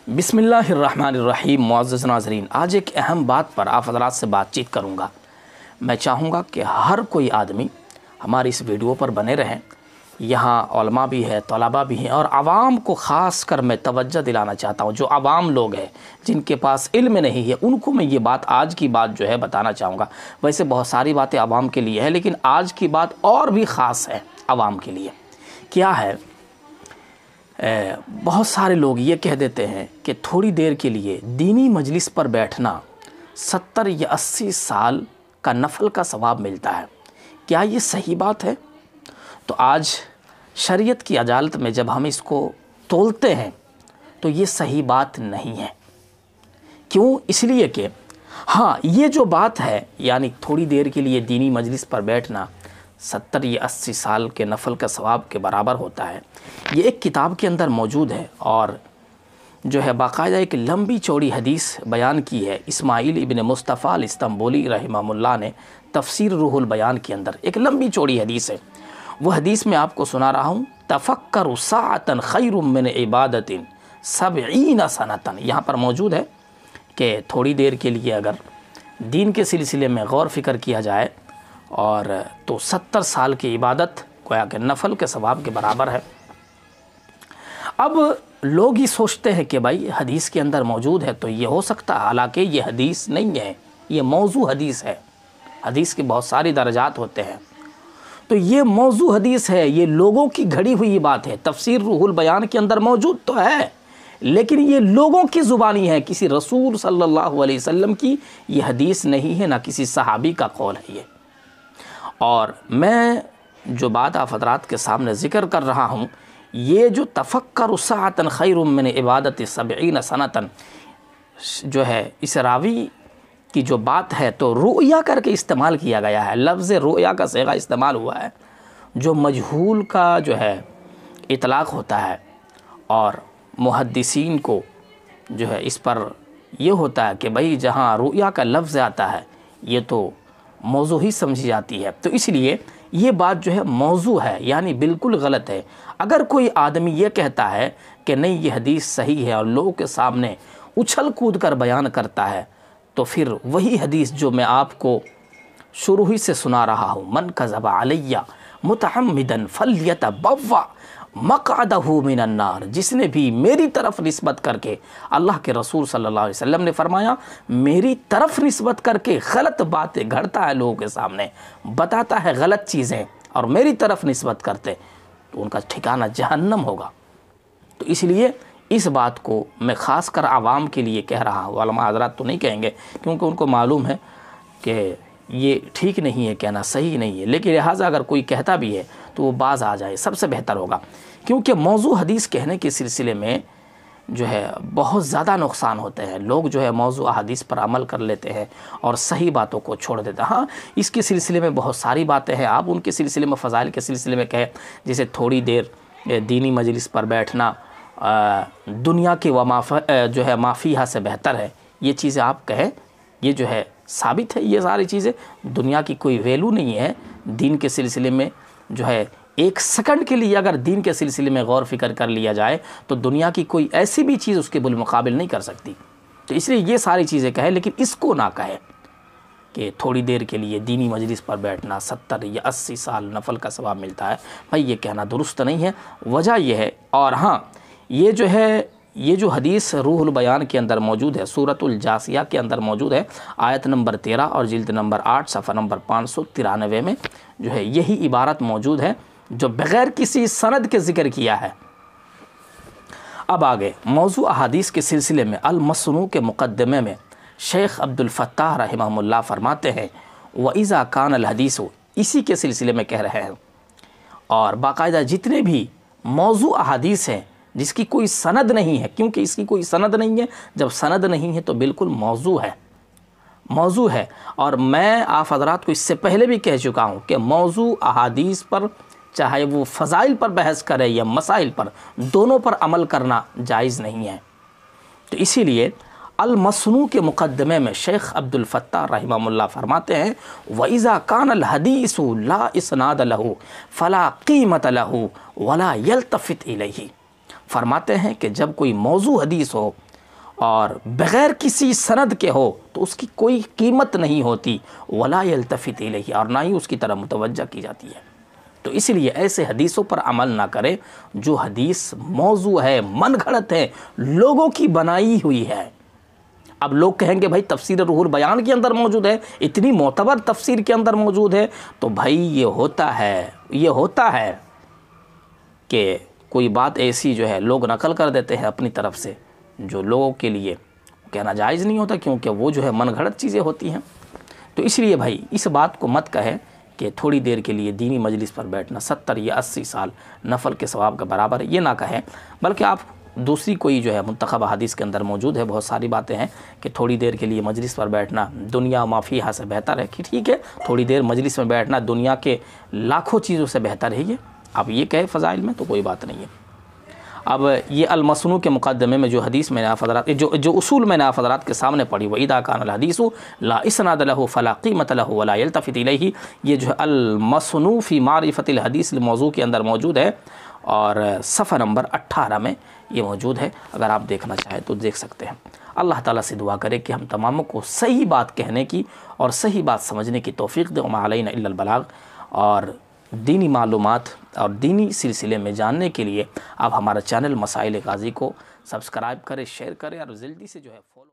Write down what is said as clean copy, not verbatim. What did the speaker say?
بسم اللہ الرحمن الرحیم۔ معزز ناظرین، آج ایک اہم بات پر آپ حضرات سے بات چیت کروں گا۔ میں چاہوں گا کہ ہر کوئی آدمی ہماری اس ویڈیو پر بنے رہیں۔ یہاں علماء بھی ہیں، طلباء بھی ہیں، اور عوام کو خاص کر میں توجہ دلانا چاہتا ہوں۔ جو عوام لوگ ہیں، جن کے پاس علم نہیں ہے، ان کو میں یہ بات، آج کی بات جو ہے بتانا چاہوں گا۔ ویسے بہت ساری باتیں عوام کے لیے ہے، لیکن آج کی بات اور بھی خاص ہے عوام کے لیے۔ کیا ہے؟ بہت سارے لوگ یہ کہہ دیتے ہیں کہ تھوڑی دیر کے لیے دینی مجلس پر بیٹھنا 70 یا 80 سال کا نفل کا ثواب ملتا ہے۔ کیا یہ صحیح بات ہے؟ تو آج شریعت کی عدالت میں جب ہم اس کو تولتے ہیں تو یہ صحیح بات نہیں ہے۔ کیوں؟ اس لیے کہ ہاں، یہ جو بات ہے، یعنی تھوڑی دیر کے لیے دینی مجلس پر بیٹھنا 70 یا 80 سال کے نفل کا ثواب کے برابر ہوتا ہے، یہ ایک کتاب کے اندر موجود ہے، اور جو ہے باقاعدہ ایک لمبی چوڑی حدیث بیان کی ہے۔ اسماعیل ابن مصطفیٰ الاستنبولی رحمہ اللہ نے تفسیر روح البیان کے اندر ایک لمبی چوڑی حدیث ہے، وہ حدیث میں آپ کو سنا رہا ہوں۔ تفکروا ساعۃ خیر من عبادۃ 70 سنۃ، یہاں پر موجود ہے کہ تھوڑی دیر کے لیے اگر دین کے سلسلے میں غور فکر کیا جائے اور تو 70 سال کی عبادت گویا کہ نفل کے ثواب کے برابر ہے۔ اب لوگ ہی سوچتے ہیں کہ بھائی حدیث کے اندر موجود ہے تو یہ ہو سکتا ہے، حالانکہ یہ حدیث نہیں ہے، یہ موضوع حدیث ہے۔ حدیث کے بہت سارے درجات ہوتے ہیں، تو یہ موضوع حدیث ہے، یہ لوگوں کی گھڑی ہوئی بات ہے۔ تفسیر روح البیان کے اندر موجود تو ہے، لیکن یہ لوگوں کی زبانی ہے، کسی رسول صلی اللہ علیہ وسلم کی یہ حدیث نہیں ہے، نہ کسی صحابی کا قول ہے یہ۔ اور میں جو بات آپ حضرات کے سامنے ذکر کر رہا ہوں، یہ جو تفکر ساعۃ خیر من عبادت 70 سنۃ جو ہے، اس راوی کی جو بات ہے تو رؤیا کر کے استعمال کیا گیا ہے، لفظ رؤیا کا صیغہ استعمال ہوا ہے، جو مجہول کا جو ہے اطلاق ہوتا ہے، اور محدثین کو جو ہے اس پر یہ ہوتا ہے کہ بھئی جہاں رؤیا کا لفظ آتا ہے یہ تو موضوع ہی سمجھی جاتی ہے، تو اس لیے یہ بات جو ہے موضوع ہے، یعنی بالکل غلط ہے۔ اگر کوئی آدمی یہ کہتا ہے کہ نہیں یہ حدیث صحیح ہے اور لوگوں کے سامنے اچھل کود کر بیان کرتا ہے، تو پھر وہی حدیث جو میں آپ کو شروع ہی سے سنا رہا ہوں، من کذب علیہ متعمدا فلیتبوأ مقعدہ من النار، جس نے بھی میری طرف نسبت کر کے، اللہ کے رسول صلی اللہ علیہ وسلم نے فرمایا، میری طرف نسبت کر کے غلط باتیں گھڑتا ہے، لوگوں کے سامنے بتاتا ہے غلط چیزیں، اور میری طرف نسبت کرتے تو ان کا ٹھکانہ جہنم ہوگا۔ تو اس لیے اس بات کو میں خاص کر عوام کے لیے کہہ رہا ہوں، علماء حضرات تو نہیں کہیں گے، کیونکہ ان کو معلوم ہے کہ یہ ٹھیک نہیں ہے، کہنا صحیح نہیں ہے، لیکن لہٰذا اگر کوئی کہتا بھی ہے تو وہ باز آ جائے، سب سے بہتر ہوگا، کیونکہ موضوع حدیث کہنے کے سلسلے میں جو ہے بہت زیادہ نقصان ہوتے ہیں۔ لوگ جو ہے موضوع حدیث پر عمل کر لیتے ہیں اور صحیح باتوں کو چھوڑ دیتے ہیں۔ ہاں، اس کے سلسلے میں بہت ساری باتیں ہیں، آپ ان کے سلسلے میں، فضائل کے سلسلے میں کہیں، جیسے تھوڑی دیر دینی مجلس پر بیٹھنا دنیا کے جو ہے مافیہ سے بہتر ہے، یہ چیزیں آپ کہیں، یہ جو ہے ثابت ہے، یہ ساری چیزیں دنیا کی کوئی ویلو نہیں ہے۔ دین کے سلسلے میں جو ہے ایک سیکنڈ کے لیے اگر دین کے سلسلے میں غور فکر کر لیا جائے تو دنیا کی کوئی ایسی بھی چیز اس کے بالمقابل نہیں کر سکتی۔ تو اس لیے یہ ساری چیزیں کہیں، لیکن اس کو نہ کہیں کہ تھوڑی دیر کے لیے دینی مجلس پر بیٹھنا 70 یا 80 سال نفل کا ثواب ملتا ہے، بھائی یہ کہنا درست نہیں ہے۔ وجہ یہ ہے، اور ہاں یہ جو ہے، یہ جو حدیث روح البیان کے اندر موجود ہے، سورۃ الجاثیہ کے اندر موجود ہے، آیت نمبر 13 اور جلد نمبر 8 صفحہ نمبر 593 میں جو ہے یہی عبارت موجود ہے، جو بغیر کسی سند کے ذکر کیا ہے۔ اب آگے موضوع احادیث کے سلسلے میں المصنوع کے مقدمے میں شیخ عبد الفتاح رحمہ اللہ فرماتے ہیں، وَإِذَا كَانَ الْحَدِيثُ، اسی کے سلسلے میں کہہ رہے ہیں، اور باقاعدہ جتنے بھی موضوع احادیث ہیں جس کی کوئی سند نہیں ہے، کیونکہ اس کی کوئی سند نہیں ہے، جب سند نہیں ہے تو بالکل موضوع ہے، موضوع ہے۔ اور میں آپ حضرات کو اس سے پہلے بھی کہہ چکا ہوں کہ موضوع احادیث پر، چاہے وہ فضائل پر بحث کرے یا مسائل پر، دونوں پر عمل کرنا جائز نہیں ہے۔ تو اسی لیے المصنوع کے مقدمے میں شیخ عبد الفتاح رحمہ اللہ فرماتے ہیں، وَإِذَا كَانَ الْحَدِيثُ لَا إِسْنَادَ لَهُ فَلَا قِيمَةَ لَهُ وَلَا يَلْتَفِتْ إِلَيْهِ، فرماتے ہیں کہ جب کوئی موضوع حدیث ہو اور بغیر کسی سند کے ہو تو اس کی کوئی قیمت نہیں ہوتی، ولا یلتفت الیہ، اور نہ ہی اس کی طرف متوجہ کی جاتی ہے۔ تو اس لیے ایسے حدیثوں پر عمل نہ کرے جو حدیث موضوع ہے، من گھڑت ہے، لوگوں کی بنائی ہوئی ہے۔ اب لوگ کہیں گے بھائی تفسیر روح البیان کے اندر موجود ہے، اتنی معتبر تفسیر کے اندر موجود ہے، تو بھائی یہ ہوتا ہے کہ کوئی بات ایسی جو ہے لوگ نقل کر دیتے ہیں اپنی طرف سے، جو لوگوں کے لیے کہنا جائز نہیں ہوتا، کیونکہ وہ جو ہے من گھڑت چیزیں ہوتی ہیں۔ تو اس لیے بھائی اس بات کو مت کہے کہ تھوڑی دیر کے لیے دینی مجلس پر بیٹھنا 70 یا 80 سال نفل کے ثواب کا برابر ہے، یہ نہ کہیں، بلکہ آپ دوسری کوئی جو ہے منتخب حدیث کے اندر موجود ہے بہت ساری باتیں ہیں کہ تھوڑی دیر کے لیے مجلس پر بیٹھنا دنیا ما فیہا سے بہتر ہے، کہ ٹھیک ہے تھوڑی دیر مجلس میں بیٹھنا دنیا کے لاکھوں چیزوں سے بہتر ہے، یہ اب یہ کہے فضائل میں تو کوئی بات نہیں ہے۔ اب یہ المسنو کے مقدمے میں جو حدیث میں نے آپ حضرات جو اصول میں نے آپ حضرات کے سامنے پڑھی، وَإِذَا كَانَ الْحَدِيثُ لَا إِسْنَادَ لَهُ فَلَا قِيمَةَ لَهُ وَلَا يَلْتَفِتُ إِلَيْهِ، یہ جو ہے المسنو فی معرفۃ الحدیث موضوع کے اندر موجود ہے، اور صفحہ نمبر 18 میں یہ موجود ہے، اگر آپ دیکھنا چاہیں تو دیکھ سکتے ہیں۔ اللہ تعالیٰ سے دعا کرے کہ ہم تماموں کو صحیح بات کہنے کی اور صحیح بات سمجھنے کی توفیق دے، وما علینا الا البلاغ، اور دینی معلومات اور دینی سلسلے میں جاننے کے لیے آپ ہمارا چینل مسائل قاضی کو سبسکرائب کریں، شیئر کریں اور جلدی سے جو ہے فالو